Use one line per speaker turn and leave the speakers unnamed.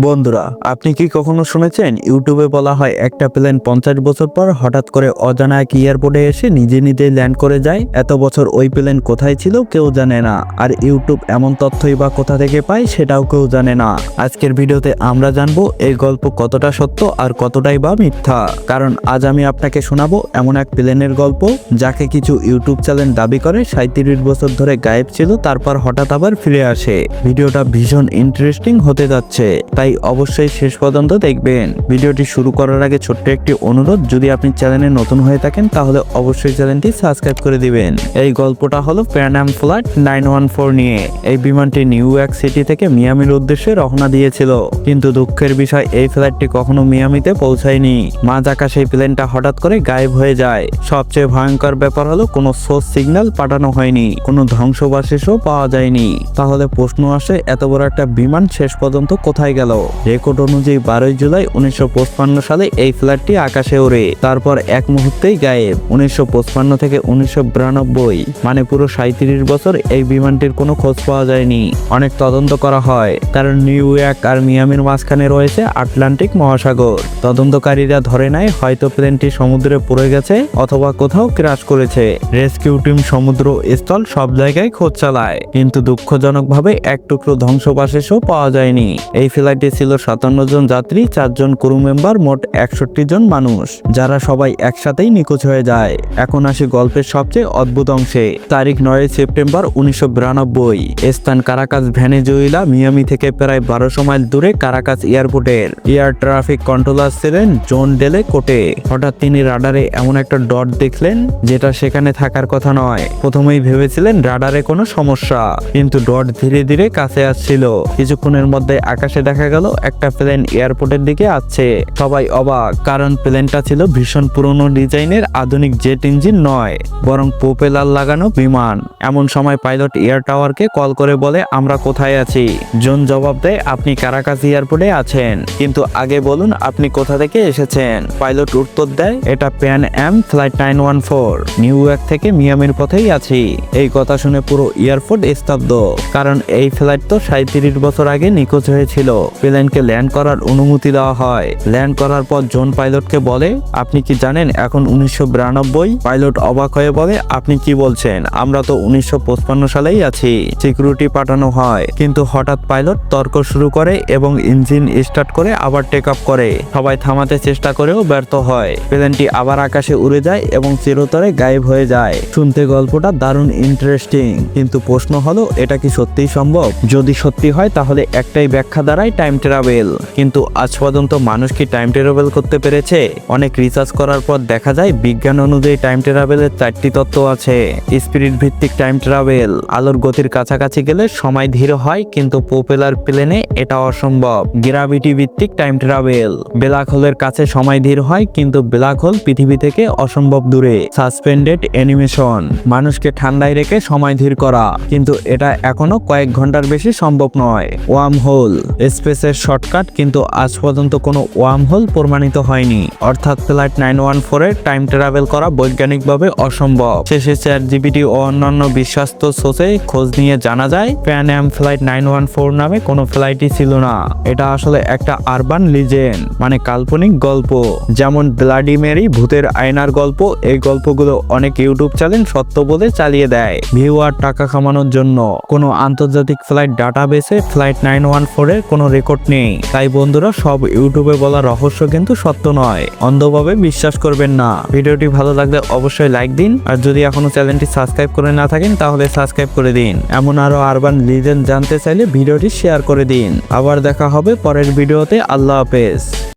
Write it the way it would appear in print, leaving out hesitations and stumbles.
বন্ধুরা, আপনি কি কখনো শুনেছেন ইউটিউবে বলা হয় একটা প্লেন 50 বছর পর হঠাৎ করে অজানা এক এয়ারপোর্টে এসে নিজে নিজে ল্যান্ড করে যায়? এত বছর ওই প্লেন কোথায় ছিল কেউ জানে না, আর ইউটিউব এমন তথ্যই বা কোথা থেকে পায় সেটাও কেউ জানে না। আজকের ভিডিওতে আমরা জানবো এই গল্প কতটা সত্য আর কতটাই বা মিথ্যা। কারণ আজ আমি আপনাকে শোনাবো এমন এক প্লেনের গল্প যাকে কিছু ইউটিউব চ্যানেল দাবি করে 37 বছর ধরে গায়েব ছিল, তারপর হঠাৎ আবার ফিরে আসে। ভিডিওটা ভীষণ ইন্টারেস্টিং হতে যাচ্ছে, তাই অবশ্যই শেষ পর্যন্ত দেখবেন। ভিডিওটি শুরু করার আগে ছোট্ট একটি অনুরোধ, যদি আপনি চ্যানেলে নতুন হয়ে থাকেন তাহলে অবশ্যই চ্যানেলটি সাবস্ক্রাইব করে দিবেন। এই গল্পটা হলো প্যান অ্যাম ফ্লাইট 914 নিয়ে। এই বিমানটি নিউ ইয়র্ক সিটি থেকে মিয়ামির উদ্দেশ্যে রওনা দিয়েছিল, কিন্তু দুঃখের বিষয় এই ফ্লাইটটি কখনো মিয়ামিতে পৌঁছায়নি। মাঝ আকাশে এই প্লেনটা হঠাৎ করে গায়েব হয়ে যায়। সবচেয়ে ভয়ঙ্কর ব্যাপার হলো কোনো সোর্স সিগন্যাল পাঠানো হয়নি, কোনো ধ্বংসবাশেষও পাওয়া যায়নি। তাহলে প্রশ্ন আসে, এত বড় একটা বিমান শেষ পর্যন্ত কোথায় গেল? রেকর্ড অনুযায়ী 12 জুলাই 1955 সালে এই ফ্লাইটটি আকাশে ওড়ে, তারপর এক মুহূর্তেই গায়েব। 1955 থেকে 1992, মানে পুরো 37 বছর এই বিমানটির কোনো খোঁজ পাওয়া যায়নি। অনেক তদন্ত করা হয়, কারণ নিউ ইয়র্ক আর মিয়ামির মাঝখানে রয়েছে আটলান্টিক মহাসাগর। তদন্তকারীরা ধরে নেয় হয়তো প্লেনটি সমুদ্রে পড়ে গেছে অথবা কোথাও ক্র্যাশ করেছে। রেস্কিউ টিম সমুদ্র স্থল সব জায়গায় খোঁজ চালায়, কিন্তু দুঃখজনকভাবে এক টুকরো ধ্বংসবাশেষও পাওয়া যায়নি। এই ফ্লাইটে ছিল 57 জন যাত্রী, 4 জন ক্রু মেম্বার, মোট 61 জন মানুষ, যারা সবাই একসাথেই নিখোঁজ হয়ে যায়। এখন আসি গল্পের সবচেয়ে অদ্ভুত অংশে। তারিখ 9 সেপ্টেম্বর 1992, স্থান কারাকাস, ভেনেজুয়েলা। মিয়ামি থেকে প্রায় 1200 মাইল দূরে কারাকাস এয়ারপোর্টের এয়ার ট্রাফিক কন্ট্রোলার ছিলেন জন ডেলে কোটে। হঠাৎ তিনি রাডারে এমন একটা ডট দেখলেন যেটা সেখানে থাকার কথা নয়। প্রথমেই ভেবেছিলেন রাডারে কোনো সমস্যা, কিন্তু ডট ধীরে ধীরে কাছে আসছিল। কিছুক্ষণের মধ্যে আকাশে দেখা গেল একটা প্লেন এয়ারপোর্টের দিকে আসছে। সবাই অবাক, কারণ প্লেনটা ছিল ভীষণ পুরনো ডিজাইনের, আধুনিক জেট ইঞ্জিন নয়, বরং প্রোপেলার লাগানো বিমান। এমন সময় পাইলট এয়ার টাওয়ারকে কল করে বলে, আমরা কোথায় আছি? জন জবাব দেয়, আপনি কারাকাস এয়ারপোর্টে আছেন, কিন্তু আগে বলুন আপনি কোথা থেকে এসেছেন। পাইলট উত্তর দেয়, এটা প্যান অ্যাম ফ্লাইট 914, নিউ ইয়র্ক থেকে মিয়ামির পথেই আছি। এই কথা শুনে পুরো এয়ারপোর্ট স্তব্ধ, কারণ এই ফ্লাইট তো 37 বছর আগে নিখোঁজ হয়েছিল। প্লেনকে ল্যান্ড করার অনুমতি দেওয়া হয়। ল্যান্ড করার পর জন পাইলটকে বলে, আপনি কি জানেন এখন 1992? পাইলট অবাক হয়ে বলে, আপনি কি বলছেন? আমরা তো 1955 সালেই আছি। সিকিউরিটি পাঠানো হয়, কিন্তু হঠাৎ পাইলট তর্ক শুরু করে এবং ইঞ্জিন স্টার্ট করে আবার টেক আপ করে। সবাই থামাতে চেষ্টা করেও ব্যর্থ হয়। প্লেনটি আবার আকাশে উড়ে যায় এবং চিরতরে গায়েব হয়ে যায়। শুনতে গল্পটা দারুণ ইন্টারেস্টিং, কিন্তু প্রশ্ন হলো, এটা কি সত্যিই সম্ভব? যদি সত্যি হয় তাহলে একটাই ব্যাখ্যা দাঁড়ায়, টাইম ট্রাভেল। কিন্তু আজ পর্যন্ত মানুষ কি টাইম ট্রাভেল করতে পেরেছে? অনেক রিসার্চ করার পর দেখা যায় বিজ্ঞান অনুযায়ী টাইম ট্রাভেলের 4টি তত্ত্ব আছে। স্পিরিট ভিত্তিক টাইম ট্রাভেল, আলোর গতির কাছাকাছি গেলে সময় ধীর হয়, কিন্তু প্রোপেলার প্লেনে এটা অসম্ভব। গ্র্যাভিটি ভিত্তিক টাইম ট্রাভেল, ব্ল্যাক হোলের কাছে সময় ধীর হয়, কিন্তু ব্ল্যাক হোল পৃথিবী থেকে অসম্ভব দূরে। সাসপেন্ডেড অ্যানিমেশন, মানুষকে ঠান্ডায় রেখে সময় ধীর করা, কিন্তু এটা এখনো কয়েক ঘন্টার বেশি সম্ভব নয়। ওয়ার্ম হোল, স্পেসের শর্টকাট, কিন্তু আজ পর্যন্ত কোনো ওয়ার্ম হোল প্রমাণিত হয়নি। অর্থাৎ ফ্লাইট 914 এর টাইম ট্রাভেল করা বৈজ্ঞানিকভাবে অসম্ভব। শেষে চ্যাটজিপিটি ও অন্যান্য বিশ্বস্ত সোর্সে খোঁজ নিয়ে জানা যায় প্যান অ্যাম ফ্লাইট 914 নামে কোনো ফ্লাইটই ছিল না। এটা আসলে একটা আরবান লিজেন্ড, মানে কাল্পনিক গল্প। যেমন ব্লাডি মেরি, ভূতের আয়নার গল্প। এই গল্পগুলো অনেক ইউটিউব চ্যানেল সত্য বলে চালিয়ে দেয় ভিউ আর টাকা কামানোর জন্য। কোনো আন্তর্জাতিক ফ্লাইট ডাটাবেসে ফ্লাইট 914 এর কোনো রেকর্ড নেই। তাই বন্ধুরা, সব ইউটিউবে বলা রহস্য কিন্তু সত্য নয়। অন্ধভাবে বিশ্বাস করবেন না। ভিডিওটি ভালো লাগলে অবশ্যই লাইক দিন, আর যদি এখনো চ্যানেলটি সাবস্ক্রাইব করে না থাকেন তাহলে সাবস্ক্রাইব করে দিন। এমন আরো আরবান লিজেন্ড জানতে চাইলে ভিডিওটি শেয়ার করে দিন। আবার দেখা হবে পরের ভিডিওতে। আল্লাহ হাফেজ।